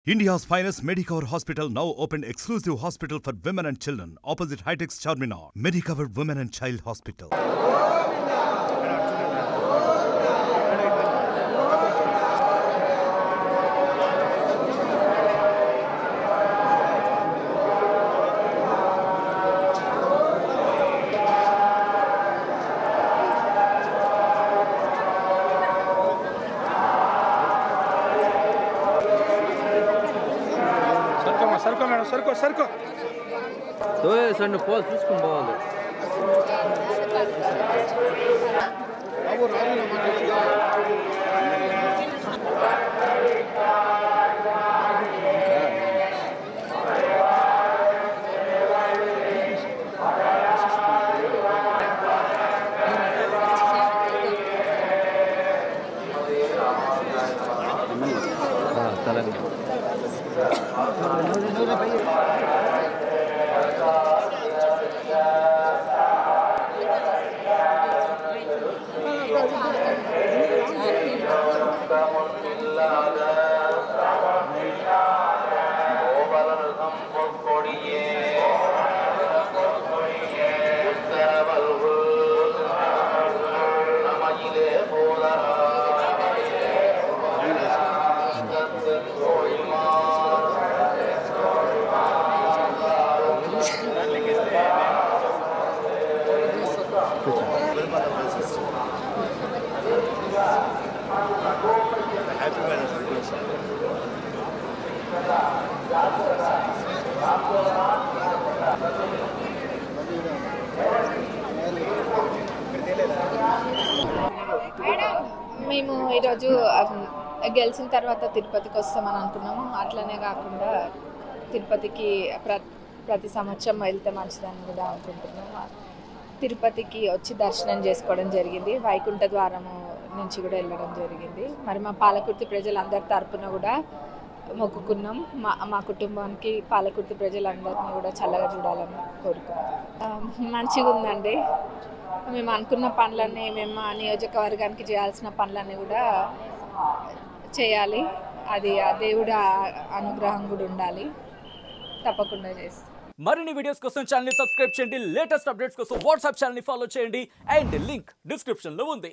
India's finest Medicover Hospital now opened exclusive hospital for women and children opposite Hightex Charminar. Medicover Women and Child Hospital. सरको दो sir पोल చూసుకొని పోవాలి మేము ఈరోజు గెలిచిన తర్వాత తిరుపతికి వస్తామని అనుకున్నాము. అట్లనే కాకుండా తిరుపతికి ప్రతి సంవత్సరం వెళ్తే మంచిదని కూడా అనుకుంటున్నాము. తిరుపతికి వచ్చి దర్శనం చేసుకోవడం జరిగింది. వైకుంఠ ద్వారము నుంచి కూడా వెళ్ళడం జరిగింది. మరి మా పాలకుర్తి ప్రజలందరి తరపున కూడా మొక్కుకున్నాం. మా కుటుంబానికి పాలకుర్తి ప్రజలందరినీ కూడా చల్లగా చూడాలని కోరుకున్నాం. మంచిగా ఉందండి. మేము అనుకున్న పనులన్నీ మేము మా నియోజకవర్గానికి చేయాల్సిన పనులన్నీ కూడా చేయాలి. అది ఆ దేవుడి అనుగ్రహం కూడా ఉండాలి. తప్పకుండా చేస్తాం. మరిన్ని వీడియోస్ కోసం ఛానల్ ని సబ్స్క్రైబ్ చేయండి. లేటెస్ట్ అప్డేట్స్ కోసం వాట్సాప్ ఛానల్ ని ఫాలో చేయండి. అండ్ లింక్ డిస్క్రిప్షన్ లో ఉంది.